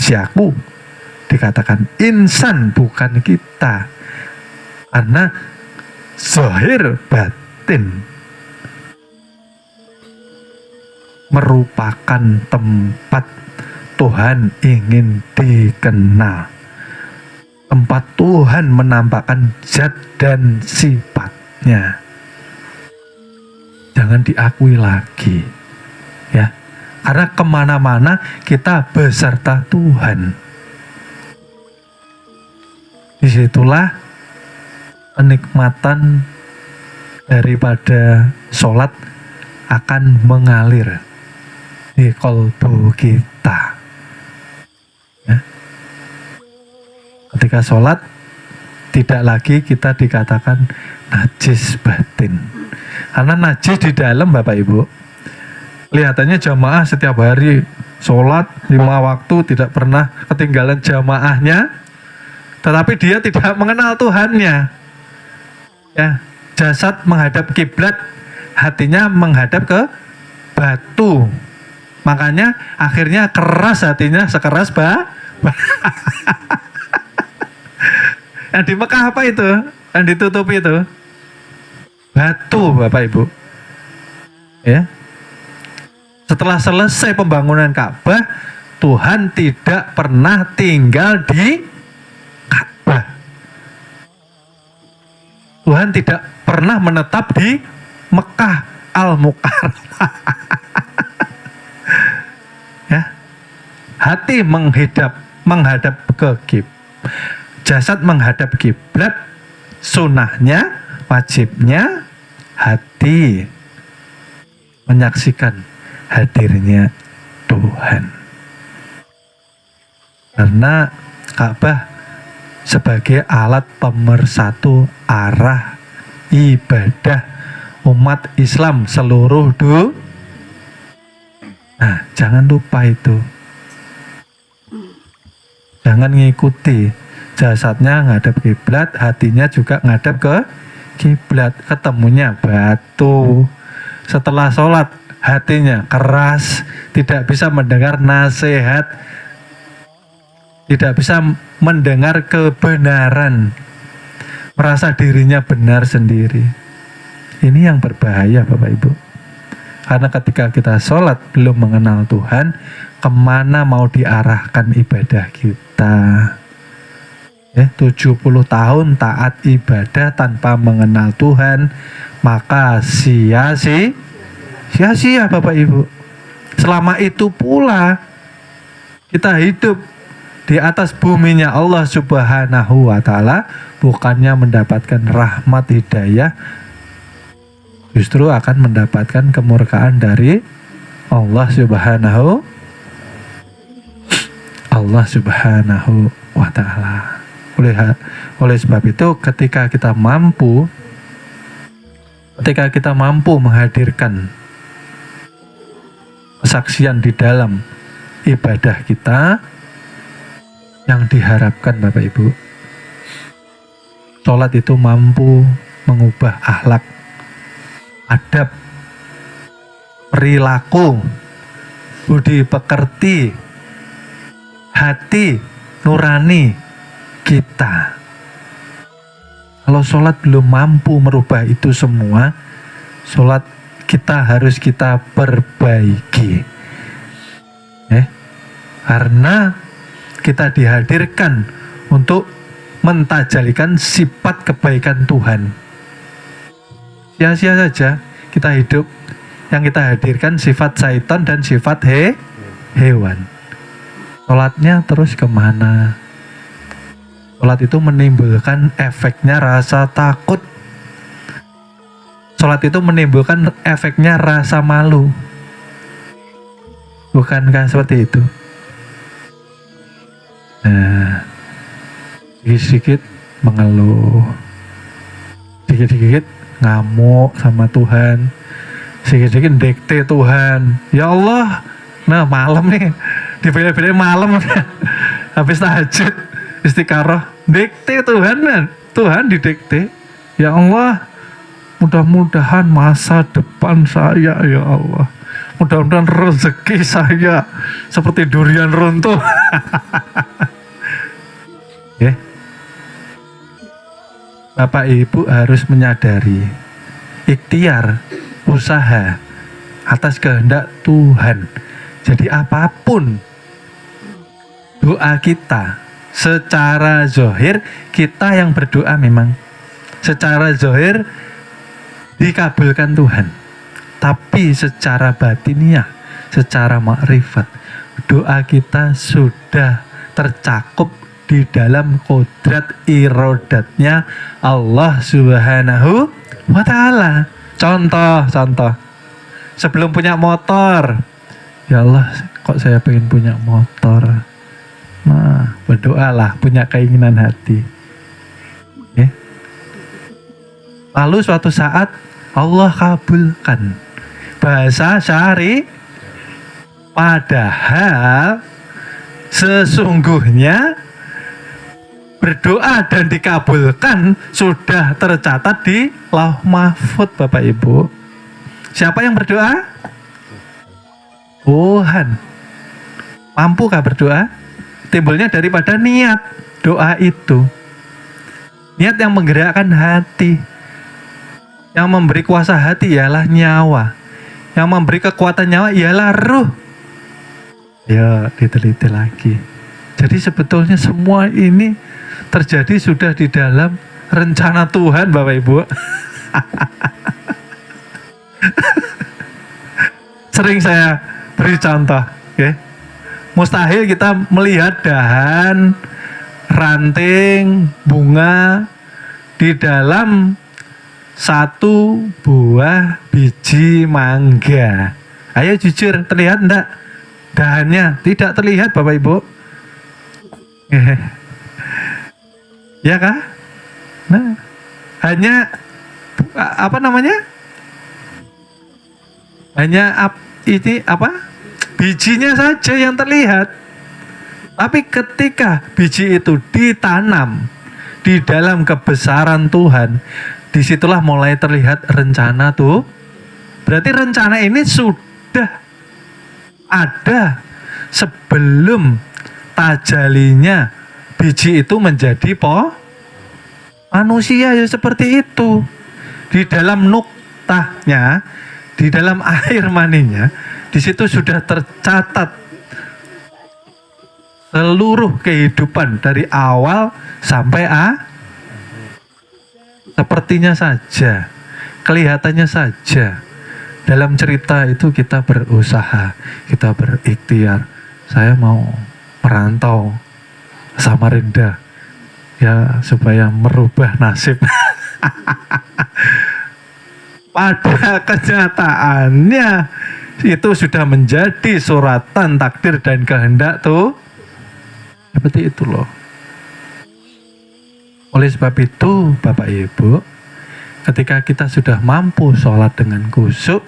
si aku dikatakan insan bukan kita, karena zahir batin merupakan tempat Tuhan ingin dikenal, tempat Tuhan menampakkan zat dan sifatnya. Jangan diakui lagi, ya, karena kemana-mana kita beserta Tuhan. Disitulah kenikmatan daripada sholat akan mengalir di kolbu kita, ya. Ketika sholat tidak lagi kita dikatakan najis batin, karena najis di dalam Bapak Ibu. Kelihatannya jamaah setiap hari sholat 5 waktu tidak pernah ketinggalan jamaahnya, tetapi dia tidak mengenal Tuhannya, ya. Jasad menghadap kiblat, hatinya menghadap ke batu, makanya akhirnya keras hatinya sekeras yang di Mekah apa itu? Yang ditutupi itu batu Bapak Ibu, ya. Setelah selesai pembangunan Ka'bah, Tuhan tidak pernah tinggal di Ka'bah. Tuhan tidak pernah menetap di Mekah Al-Mukarramah. Ya. Hati menghadap ke kiblat, jasad menghadap kiblat, sunahnya, wajibnya hati menyaksikan hadirnya Tuhan. Karena Ka'bah sebagai alat pemersatu arah ibadah umat Islam seluruh dunia. Nah, jangan lupa itu. Jangan ngikuti, jasadnya ngadep kiblat, hatinya juga ngadep ke kiblat, ketemunya batu. Setelah sholat hatinya keras, tidak bisa mendengar nasihat, tidak bisa mendengar kebenaran, merasa dirinya benar sendiri. Ini yang berbahaya Bapak Ibu. Karena ketika kita sholat belum mengenal Tuhan, kemana mau diarahkan ibadah kita? 70 tahun taat ibadah tanpa mengenal Tuhan, maka sia-sia Bapak Ibu. Selama itu pula kita hidup di atas buminya Allah Subhanahu wa Ta'ala, bukannya mendapatkan rahmat hidayah, justru akan mendapatkan kemurkaan dari Allah Subhanahu wa Ta'ala. Oleh sebab itu, ketika kita mampu menghadirkan kesaksian di dalam ibadah kita, yang diharapkan Bapak Ibu, sholat itu mampu mengubah akhlak, adab, perilaku, budi pekerti, hati nurani kita. Kalau sholat belum mampu merubah itu semua, sholat kita harus kita perbaiki, karena kita dihadirkan untuk mentajalikan sifat kebaikan Tuhan. Sia-sia saja kita hidup, yang kita hadirkan sifat syaitan dan sifat hewan. Sholatnya terus kemana? Sholat itu menimbulkan efeknya rasa takut. Sholat itu menimbulkan efeknya rasa malu. Bukankah seperti itu? Nah, sedikit-sedikit mengeluh, sedikit-sedikit ngamuk sama Tuhan, sedikit-sedikit dikte Tuhan. Ya Allah, nah malam nih, dipilih-pilih malam habis tahajud, istiqaroh, dikte Tuhan, man. Tuhan didikte. Ya Allah, mudah-mudahan masa depan saya, ya Allah, mudah-mudahan rezeki saya seperti durian runtuh. Ya. Bapak Ibu harus menyadari ikhtiar, usaha atas kehendak Tuhan. Jadi apapun doa kita secara zahir, kita yang berdoa memang secara zahir dikabulkan Tuhan. Tapi secara batiniah, secara makrifat, doa kita sudah tercakup di dalam kodrat irodatnya Allah Subhanahu wa Ta'ala. Contoh, sebelum punya motor, ya Allah, kok saya pengen punya motor? Nah, berdoalah, punya keinginan hati. Ya. Lalu suatu saat Allah kabulkan. Bahasa syari, padahal sesungguhnya berdoa dan dikabulkan sudah tercatat di Lauh Mahfud, Bapak Ibu. Siapa yang berdoa? Tuhan. Mampukah berdoa? Timbulnya daripada niat doa itu. Niat yang menggerakkan hati. Yang memberi kuasa hati ialah nyawa. Yang memberi kekuatan nyawa ialah ruh. Ya, diteliti lagi. Jadi sebetulnya semua ini terjadi sudah di dalam rencana Tuhan, Bapak Ibu. Sering saya beri contoh, okay? Mustahil kita melihat dahan, ranting, bunga di dalam satu buah biji mangga. Ayo jujur, terlihat enggak dahannya? Tidak terlihat, Bapak Ibu. Ya kah? Nah, hanya apa namanya? Hanya bijinya saja yang terlihat. Tapi ketika biji itu ditanam di dalam kebesaran Tuhan, disitulah mulai terlihat rencana tuh. Berarti rencana ini sudah ada sebelum tajalinya biji itu menjadi manusia, ya seperti itu. Di dalam nuktahnya, di dalam air maninya, di situ sudah tercatat seluruh kehidupan dari awal sampai sepertinya saja, kelihatannya saja. Dalam cerita itu kita berusaha, kita berikhtiar. Saya mau merantau Samarinda, ya supaya merubah nasib. Pada kenyataannya itu sudah menjadi suratan takdir dan kehendak tuh. Seperti itu loh. Oleh sebab itu, Bapak Ibu, ketika kita sudah mampu sholat dengan khusyuk,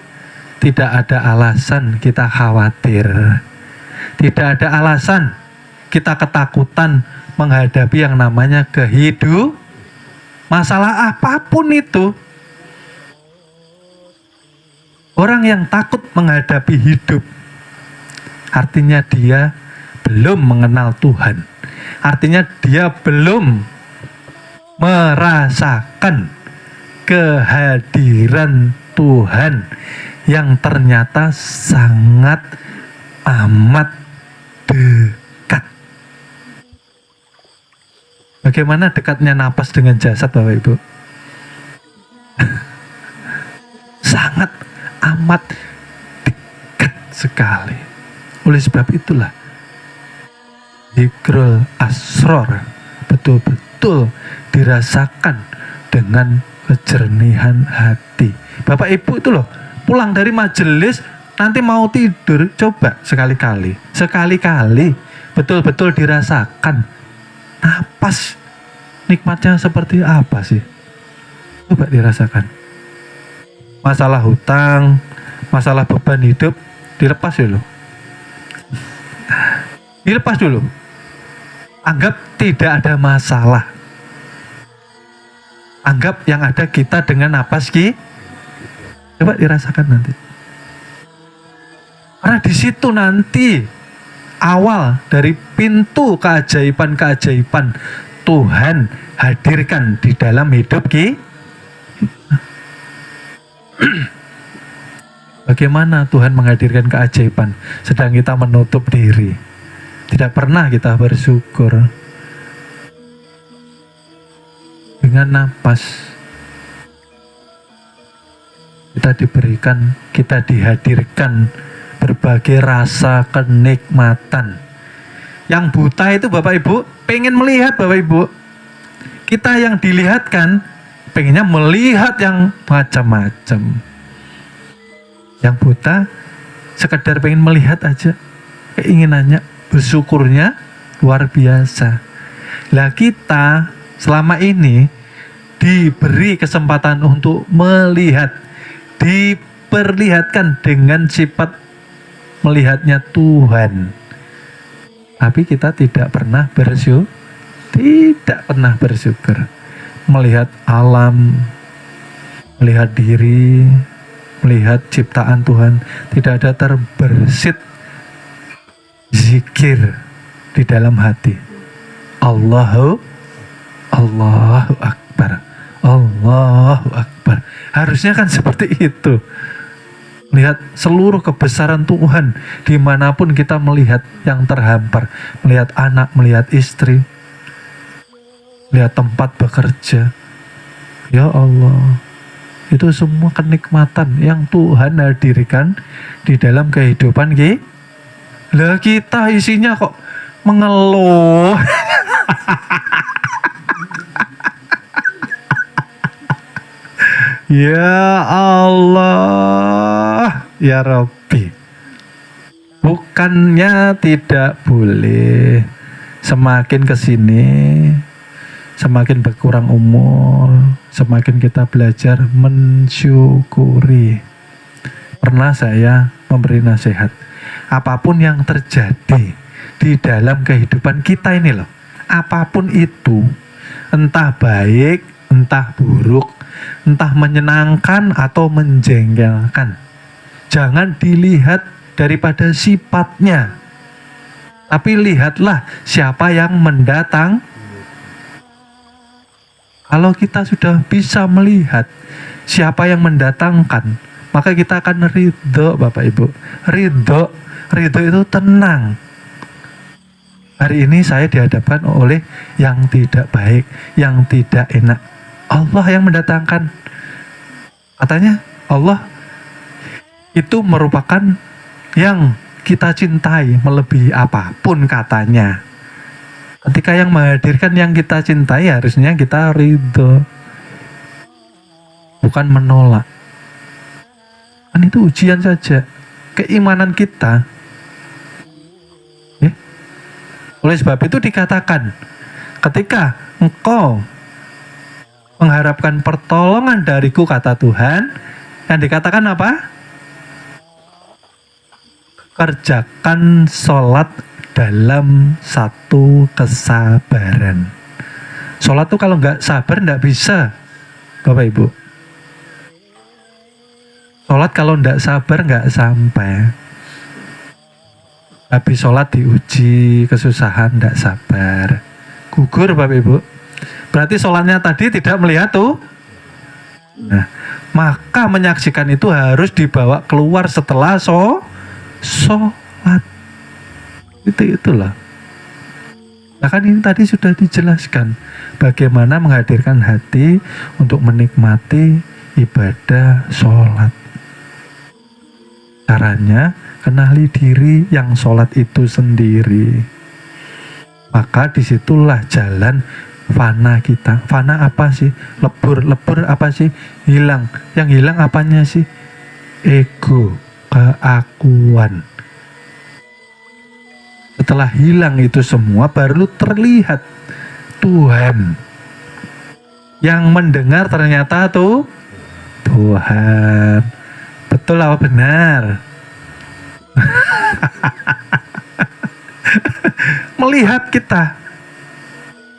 tidak ada alasan kita khawatir. Tidak ada alasan kita ketakutan menghadapi yang namanya kehidupan. Masalah apapun itu. Orang yang takut menghadapi hidup, artinya dia belum mengenal Tuhan. Artinya dia belum merasakan kehadiran Tuhan yang ternyata sangat amat dekat. Bagaimana dekatnya napas dengan jasad, Bapak Ibu? Sangat amat dekat sekali. Oleh sebab itulah Zikrul Asror betul-betul dirasakan dengan kejernihan hati. Bapak Ibu itu loh, pulang dari majelis nanti mau tidur, coba sekali-kali betul-betul dirasakan napas nikmatnya seperti apa sih. Coba dirasakan. Masalah hutang, masalah beban hidup dilepas dulu. Dilepas dulu. Anggap tidak ada masalah. Anggap yang ada kita dengan napas Coba dirasakan nanti. Karena di situ nanti awal dari pintu keajaiban-keajaiban Tuhan hadirkan di dalam hidup kita. Bagaimana Tuhan menghadirkan keajaiban sedang kita menutup diri? Tidak pernah kita bersyukur. Dengan napas kita diberikan, kita dihadirkan berbagai rasa kenikmatan. Yang buta itu Bapak Ibu pengen melihat Bapak Ibu. Kita yang dilihatkan pengennya melihat yang macam-macam. Yang buta sekedar pengen melihat aja, keinginannya, bersyukurnya luar biasa. Lah kita selama ini diberi kesempatan untuk melihat, diperlihatkan dengan sifat melihatnya Tuhan. Tapi kita tidak pernah bersyukur. Melihat alam, melihat diri, melihat ciptaan Tuhan, tidak ada terbersit zikir di dalam hati. Allahu Akbar, Allahu Akbar. Harusnya kan seperti itu. Melihat seluruh kebesaran Tuhan dimanapun kita melihat yang terhampar, melihat anak, melihat istri, lihat tempat bekerja. Ya Allah, itu semua kenikmatan yang Tuhan hadirkan di dalam kehidupan kita. Lah kita isinya kok mengeluh. Ya Allah, ya Rabbi. Bukannya tidak boleh, semakin kesini semakin berkurang umur, semakin kita belajar mensyukuri. Pernah saya memberi nasihat, apapun yang terjadi di dalam kehidupan kita ini loh, apapun itu, entah baik, entah buruk, entah menyenangkan atau menjengkelkan, jangan dilihat daripada sifatnya, tapi lihatlah siapa yang mendatang. Kalau kita sudah bisa melihat siapa yang mendatangkan, maka kita akan ridho Bapak Ibu. Ridho itu tenang. Hari ini saya dihadapkan oleh yang tidak baik, yang tidak enak. Allah yang mendatangkan. Katanya Allah itu merupakan yang kita cintai melebihi apapun katanya. Ketika yang menghadirkan yang kita cintai, harusnya kita ridho, bukan menolak. Kan itu ujian saja keimanan kita. Oleh sebab itu dikatakan, ketika engkau mengharapkan pertolongan dariku, kata Tuhan, yang dikatakan apa? Kerjakan sholat dalam satu kesabaran. Sholat tuh kalau nggak sabar nggak bisa, Bapak Ibu. Sholat kalau nggak sabar nggak sampai. Habis sholat diuji, kesusahan, nggak sabar, gugur Bapak Ibu. Berarti sholatnya tadi tidak melihat tuh. Nah, maka menyaksikan itu harus dibawa keluar setelah sholat. Itulah. Nah kan ini tadi sudah dijelaskan bagaimana menghadirkan hati untuk menikmati ibadah sholat. Caranya kenali diri yang sholat itu sendiri. Maka disitulah jalan fana kita. Fana apa sih? Lebur apa sih? Hilang. Yang hilang apanya sih? Ego, keakuan. Setelah hilang itu semua, baru terlihat Tuhan. Yang mendengar ternyata tuh Tuhan. Betul apa benar? Melihat kita.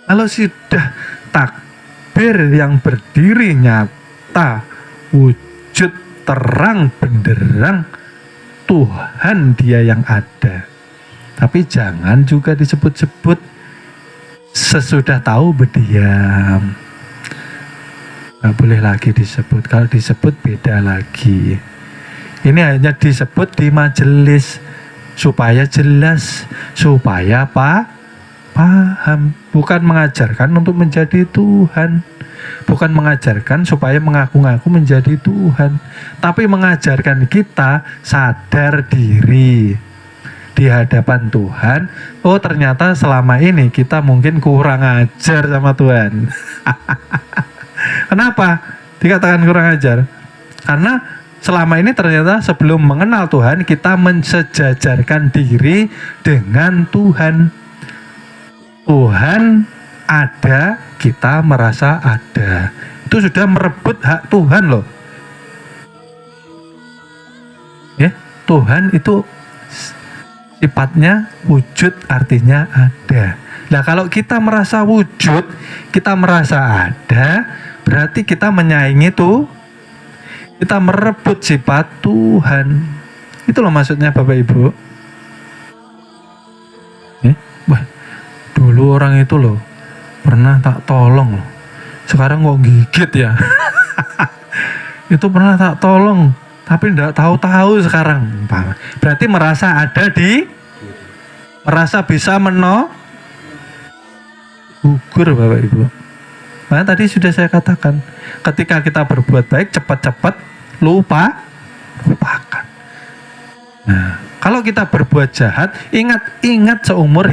Kalau sudah takbir yang berdiri nyata, wujud terang benderang, Tuhan dia yang ada. Tapi jangan juga disebut-sebut. Sesudah tahu berdiam. Nggak boleh lagi disebut. Kalau disebut beda lagi. Ini hanya disebut di majelis supaya jelas, supaya paham. Bukan mengajarkan untuk menjadi Tuhan. Bukan mengajarkan supaya mengaku-ngaku menjadi Tuhan. Tapi mengajarkan kita sadar diri di hadapan Tuhan. Oh, ternyata selama ini kita mungkin kurang ajar sama Tuhan. Kenapa dikatakan kurang ajar? Karena selama ini ternyata sebelum mengenal Tuhan kita mensejajarkan diri dengan Tuhan. Tuhan ada, kita merasa ada. Itu sudah merebut hak Tuhan loh. Ya, Tuhan itu sifatnya wujud, artinya ada. Nah, kalau kita merasa wujud, kita merasa ada, berarti kita menyaingi tuh, kita merebut sifat Tuhan. Itu loh maksudnya Bapak Ibu. Wah, dulu orang itu loh pernah tak tolong loh. Sekarang kok gigit ya. Itu pernah tak tolong, tapi enggak tahu-tahu sekarang. Berarti merasa ada merasa bisa gugur Bapak Ibu. Nah, tadi sudah saya katakan, ketika kita berbuat baik cepat-cepat lupakan. Nah, kalau kita berbuat jahat, ingat seumur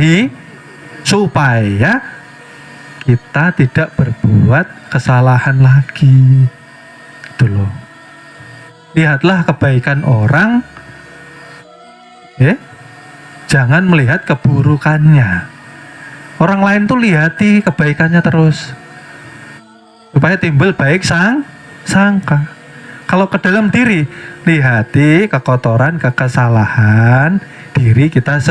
supaya kita tidak berbuat kesalahan lagi. Itu loh. Lihatlah kebaikan orang, jangan melihat keburukannya. Orang lain tuh lihati kebaikannya terus, supaya timbul baik sangka. Kalau ke dalam diri, lihati kekotoran, kesalahan diri kita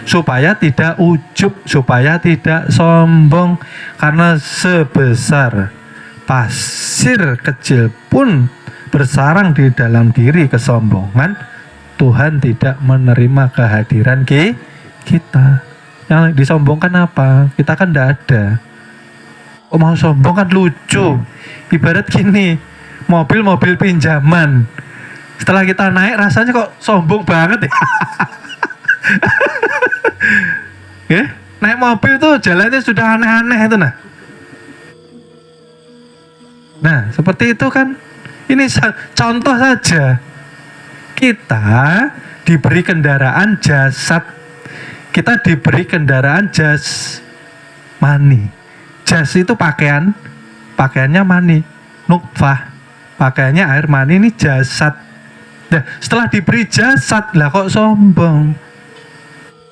supaya tidak ujub, supaya tidak sombong. Karena sebesar pasir kecil pun bersarang di dalam diri kesombongan, Tuhan tidak menerima kehadiran kita. Yang disombongkan apa? Kita kan tidak ada. Oh, mau sombong kan lucu. Ibarat gini, mobil pinjaman. Setelah kita naik rasanya kok sombong banget ya. Naik mobil tuh jalannya sudah aneh-aneh itu nah. Nah, seperti itu kan. Ini contoh saja. Kita diberi kendaraan jasad. Kita diberi kendaraan jasmani. Jas itu pakaiannya mani. Nutfah, pakaiannya air mani, ini jasad. Nah, setelah diberi jasad, lah kok sombong?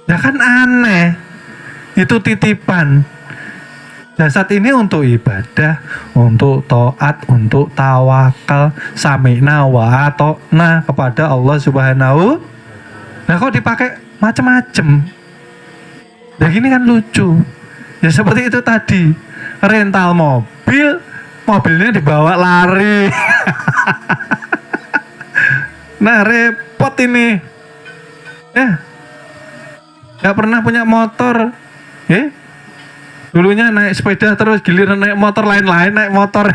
Ya kan aneh. Itu titipan. Jasad ini untuk ibadah, untuk taat, untuk tawakal, sami'na wa ata'na kepada Allah Subhanahu. Nah, kok dipakai macam-macam? Ya gini kan lucu. Ya seperti itu tadi, rental mobilnya dibawa lari. Nah, repot ini. Ya, gak pernah punya motor. Dulunya naik sepeda terus, giliran naik motor lain-lain, naik motor.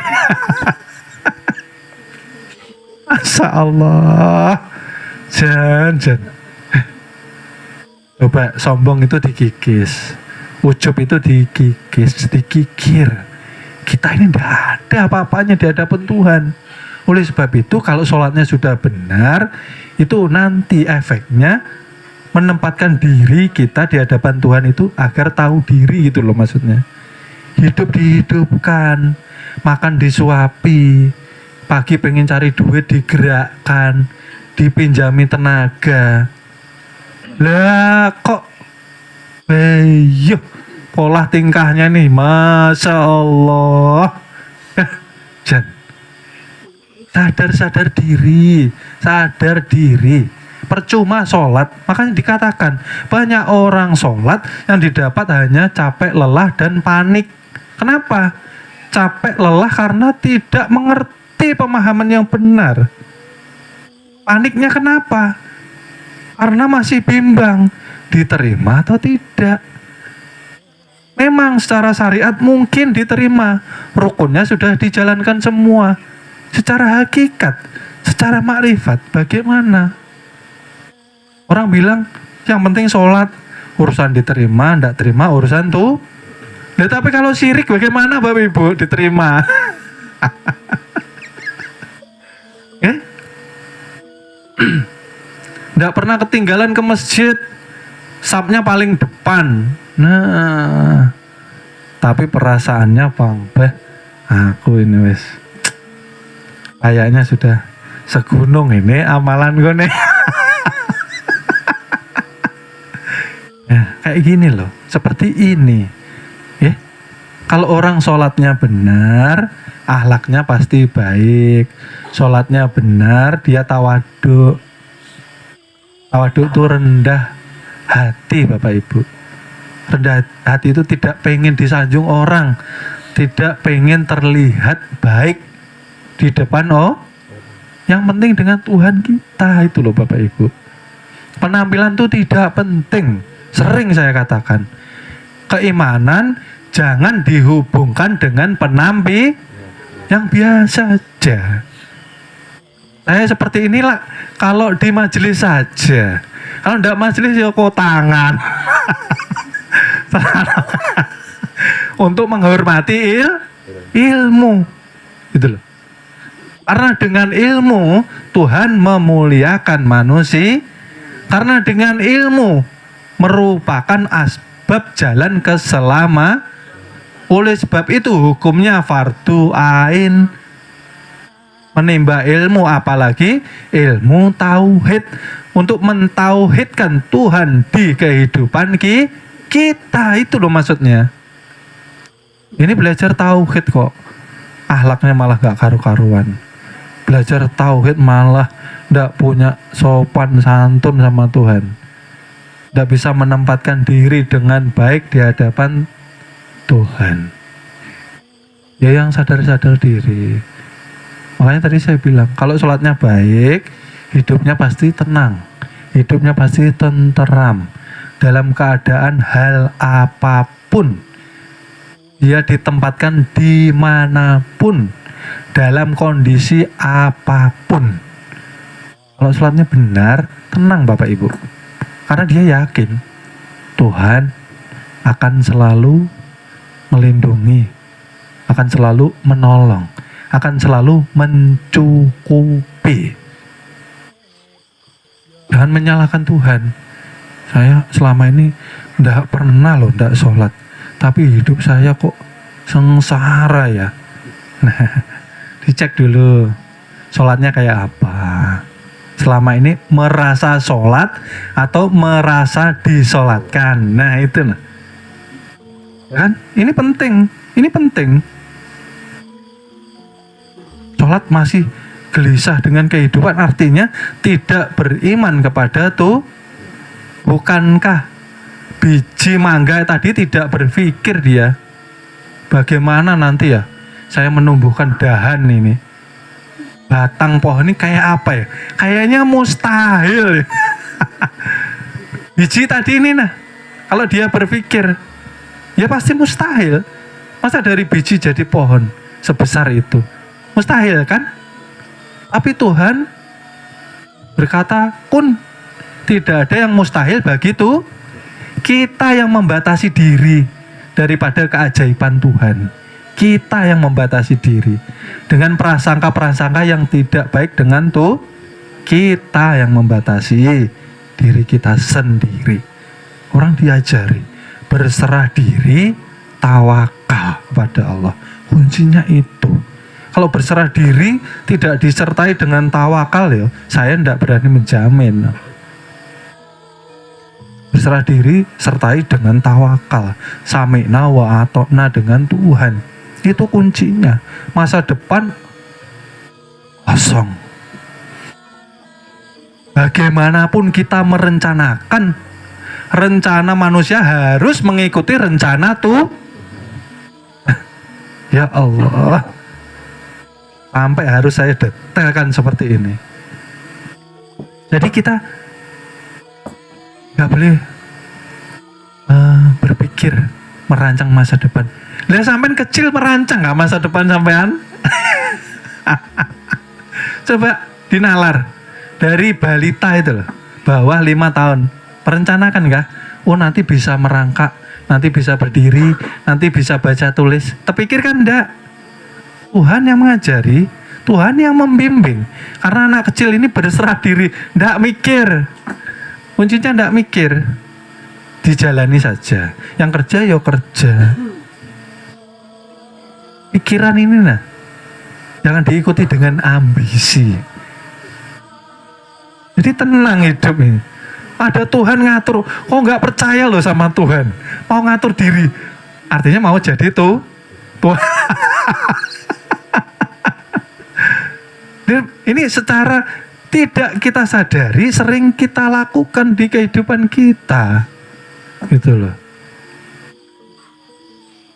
Masya Allah. Jangan. Coba sombong itu dikikis, ujub itu dikikir. Kita ini tidak ada apa-apanya di hadapan Tuhan. Oleh sebab itu kalau sholatnya sudah benar, itu nanti efeknya menempatkan diri kita di hadapan Tuhan itu agar tahu diri gitu loh maksudnya. Hidup dihidupkan, makan disuapi, pagi pengen cari duit digerakkan, dipinjami tenaga. Lah kok pola tingkahnya nih, Masya Allah. Sadar diri. Percuma sholat. Makanya dikatakan banyak orang sholat yang didapat hanya capek, lelah, dan panik. Kenapa? Capek, lelah karena tidak mengerti pemahaman yang benar. Paniknya kenapa? Karena masih bimbang. diterima atau tidak. Memang secara syariat mungkin diterima, rukunnya sudah dijalankan semua. Secara hakikat, secara makrifat, bagaimana? Orang bilang yang penting sholat, urusan diterima, ndak terima urusan tuh. Nah, tapi kalau syirik bagaimana Bapak Ibu diterima? Ndak pernah ketinggalan ke masjid, sapnya paling depan. Nah, tapi perasaannya Bang, aku ini wes kayaknya sudah segunung ini amalan gue nih. Nah, kayak gini loh, seperti ini. Kalau orang sholatnya benar, akhlaknya pasti baik. Sholatnya benar, dia tawaduk. Tawaduk itu rendah hati Bapak Ibu. Rendah hati itu tidak pengen disanjung orang, tidak pengen terlihat baik di depan yang penting dengan Tuhan kita itu loh Bapak Ibu. Penampilan itu tidak penting. Sering saya katakan, keimanan jangan dihubungkan dengan penampilan yang biasa saja. Saya seperti inilah kalau di majelis saja. Kalau tidak majelis ya tangan. Untuk menghormati ilmu. Gitu loh. Karena dengan ilmu Tuhan memuliakan manusia. Karena dengan ilmu merupakan asbab jalan keselamatan. Oleh sebab itu hukumnya fardu ain. Menimba ilmu, apalagi ilmu tauhid, untuk mentauhidkan Tuhan di kehidupan kita, itu loh maksudnya. Ini belajar tauhid kok, akhlaknya malah gak karu-karuan. Belajar tauhid malah gak punya sopan santun sama Tuhan, gak bisa menempatkan diri dengan baik di hadapan Tuhan. Ya yang sadar-sadar diri. Makanya tadi saya bilang, kalau sholatnya baik, hidupnya pasti tenang, hidupnya pasti tenteram. Dalam keadaan hal apapun, dia ditempatkan dimanapun, dalam kondisi apapun. Kalau sholatnya benar, tenang Bapak Ibu. Karena dia yakin Tuhan akan selalu melindungi, akan selalu menolong, akan selalu mencukupi. Jangan menyalahkan Tuhan. Saya selama ini tidak pernah loh tidak sholat, tapi hidup saya kok sengsara ya. Nah, dicek dulu sholatnya kayak apa. Selama ini merasa sholat atau merasa disolatkan. Nah itu nah. Kan? Ini penting. Sholat masih gelisah dengan kehidupan, artinya tidak beriman kepada Tuhan. Bukankah biji mangga tadi tidak berpikir dia, bagaimana nanti ya saya menumbuhkan dahan ini, batang pohon ini kayak apa ya? Kayaknya mustahil. Biji tadi ini nah, kalau dia berpikir, ya pasti mustahil. Masa dari biji jadi pohon sebesar itu? Mustahil kan? Tapi Tuhan berkata, kun. Tidak ada yang mustahil bagi itu. Kita yang membatasi diri daripada keajaiban Tuhan. Kita yang membatasi diri dengan prasangka-prasangka yang tidak baik dengan Tuhan. Kita yang membatasi diri kita sendiri. Orang diajari berserah diri, tawakal pada Allah. Kuncinya itu. Kalau berserah diri tidak disertai dengan tawakal ya, saya tidak berani menjamin. Berserah diri sertai dengan tawakal, sami'na wa ata'na dengan Tuhan. Itu kuncinya. Masa depan kosong. Bagaimanapun kita merencanakan, rencana manusia harus mengikuti rencana tuh. Ya Allah, sampai harus saya detailkan seperti ini. Jadi kita nggak boleh berpikir merancang masa depan. Lah sampean kecil merancang nggak masa depan sampean? Coba dinalar dari balita itu loh, bawah 5 tahun, perencanakan nggak? Oh nanti bisa merangkak, nanti bisa berdiri, nanti bisa baca tulis. Terpikir kan enggak? Tuhan yang mengajari, Tuhan yang membimbing. Karena anak kecil ini berserah diri, enggak mikir. Kuncinya enggak mikir, dijalani saja. Yang kerja ya kerja. Pikiran ini nah, jangan diikuti dengan ambisi. Jadi tenang hidup ini. Ada Tuhan ngatur. Kok nggak percaya loh sama Tuhan? Mau ngatur diri. Artinya mau jadi tuh Tuhan. Ini secara tidak kita sadari sering kita lakukan di kehidupan kita. Gitu loh.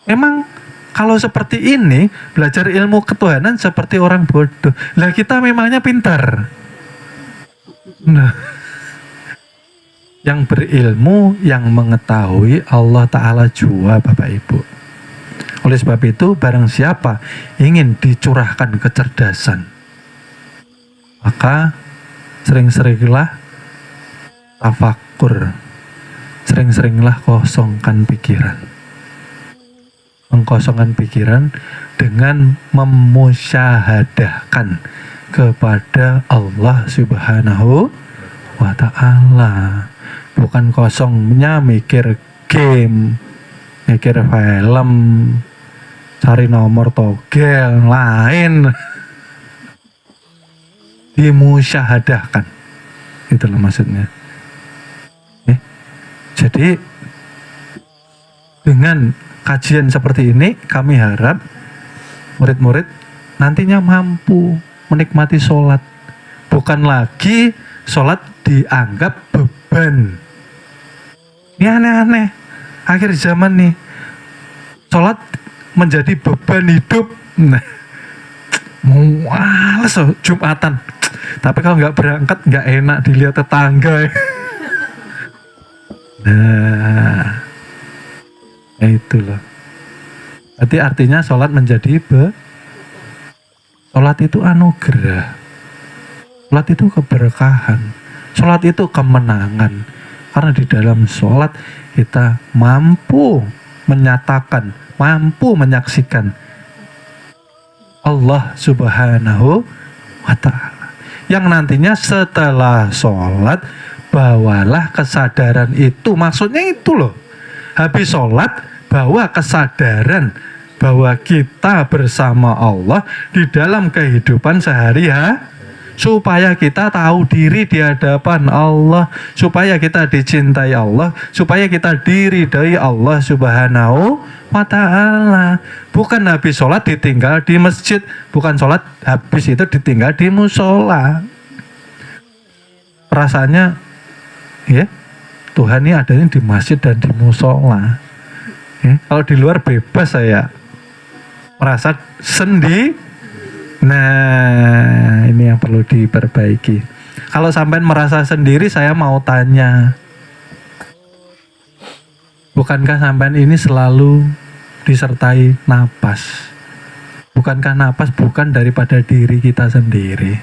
Emang kalau seperti ini, belajar ilmu ketuhanan seperti orang bodoh. Lah kita memangnya pintar. Nah, yang berilmu, yang mengetahui Allah Ta'ala jua Bapak Ibu. Oleh sebab itu, barang siapa ingin dicurahkan kecerdasan, maka sering-seringlah tafakur, sering-seringlah kosongkan pikiran. Mengkosongkan pikiran dengan memusyahadahkan kepada Allah Subhanahu wa Ta'ala. Bukan kosongnya mikir game, mikir film, cari nomor togel lain. Dimusyahadahkan, itulah maksudnya. Jadi dengan kajian seperti ini, kami harap murid-murid nantinya mampu menikmati sholat. Bukan lagi sholat dianggap beban. Ini aneh-aneh. Akhir zaman nih, sholat menjadi beban hidup. Nah, males loh Jumatan. Tapi kalau nggak berangkat nggak enak dilihat tetangga. Nah, itu loh. Berarti artinya sholat menjadi sholat itu anugerah. Sholat itu keberkahan. Sholat itu kemenangan. Karena di dalam sholat kita mampu menyatakan, mampu menyaksikan Allah Subhanahu wa Ta'ala. Yang nantinya setelah sholat, bawalah kesadaran itu. Maksudnya itu loh. Habis sholat, bawa kesadaran bahwa kita bersama Allah di dalam kehidupan sehari-hari, supaya kita tahu diri di hadapan Allah, supaya kita dicintai Allah, supaya kita diridhai Allah Subhanahu wa Ta'ala. Bukan habis sholat ditinggal di masjid, bukan sholat habis itu ditinggal di musola. Perasaannya ya, Tuhan ini adanya di masjid dan di musola. Ya, kalau di luar bebas saya merasa sendiri. Nah, ini yang perlu diperbaiki. Kalau sampai merasa sendiri, saya mau tanya, bukankah sampean ini selalu disertai napas? Bukankah napas bukan daripada diri kita sendiri?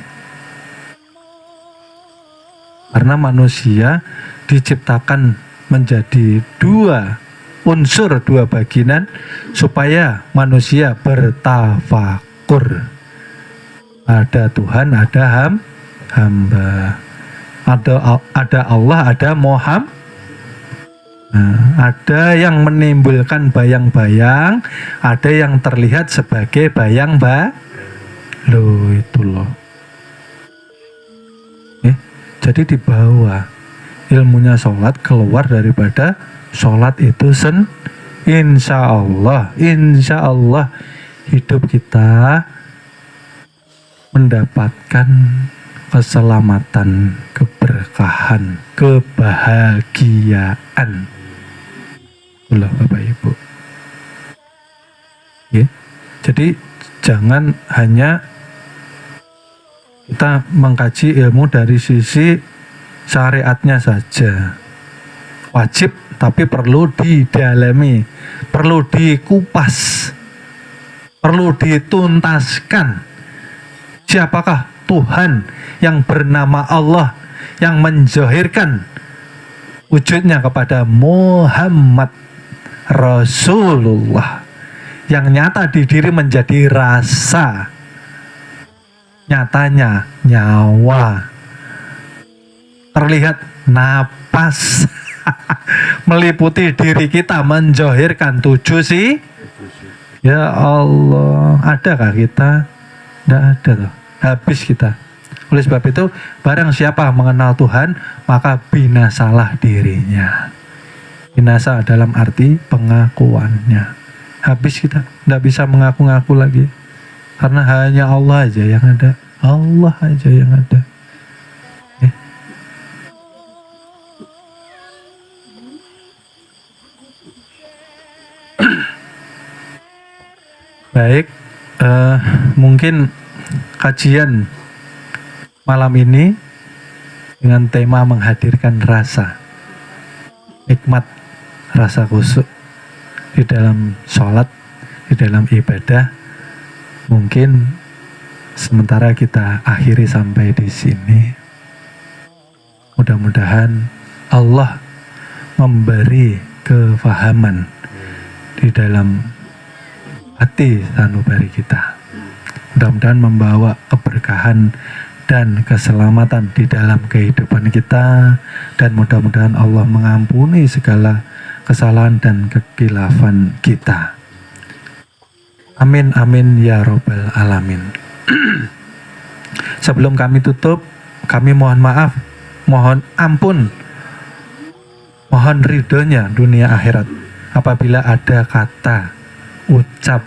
Karena manusia diciptakan menjadi dua unsur, dua bagian, supaya manusia bertafakur. Ada Tuhan, ada hamba. Ada Allah, ada Muhammad. Nah, ada yang menimbulkan bayang-bayang, ada yang terlihat sebagai loh itu loh. Jadi di bawah ilmunya sholat keluar daripada sholat itu insya Allah hidup kita mendapatkan keselamatan, keberkahan, kebahagiaan. Itulah Bapak Ibu. Ya. Jadi jangan hanya kita mengkaji ilmu dari sisi syariatnya saja. wajib tapi perlu didalami, perlu dikupas, perlu dituntaskan. Siapakah Tuhan yang bernama Allah yang menzohirkan wujudnya kepada Muhammad Rasulullah, yang nyata di diri menjadi rasa, nyatanya nyawa, terlihat napas, meliputi diri kita, menzohirkan 7 sih. Ya Allah, adakah kita? Tidak ada tuh, habis kita. Oleh sebab itu, barang siapa mengenal Tuhan, maka binasalah dirinya. Binasa dalam arti pengakuannya. Habis kita, tidak bisa mengaku-ngaku lagi. Karena hanya Allah aja yang ada. Allah aja yang ada. Baik, mungkin kajian malam ini dengan tema menghadirkan rasa nikmat, rasa khusyuk di dalam sholat, di dalam ibadah. Mungkin sementara kita akhiri sampai di sini. Mudah-mudahan Allah memberi kefahaman di dalam hati sanubari kita. Mudah-mudahan membawa keberkahan dan keselamatan di dalam kehidupan kita, dan mudah-mudahan Allah mengampuni segala kesalahan dan kekilafan kita. Amin amin ya robbal alamin. Sebelum kami tutup, kami mohon maaf, mohon ampun, mohon ridhonya dunia akhirat apabila ada kata ucap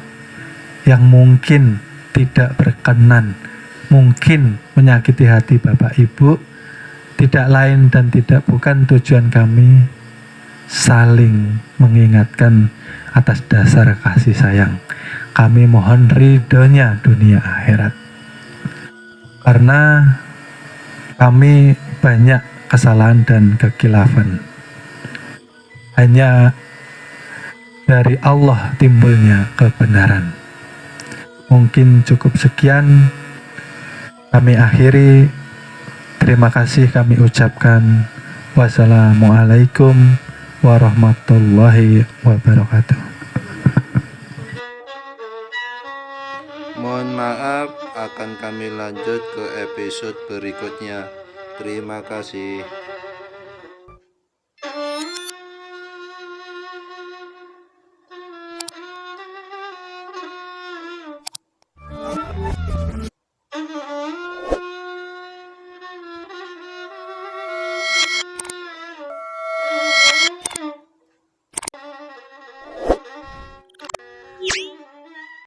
yang mungkin tidak berkenan, mungkin menyakiti hati Bapak Ibu. Tidak lain dan tidak bukan tujuan kami saling mengingatkan atas dasar kasih sayang. Kami mohon ridhonya dunia akhirat, karena kami banyak kesalahan dan kekilafan. Hanya dari Allah timbulnya kebenaran. Mungkin cukup sekian kami akhiri. Terima kasih kami ucapkan. Wassalamualaikum warahmatullahi wabarakatuh. Mohon maaf, akan kami lanjut ke episode berikutnya. Terima kasih.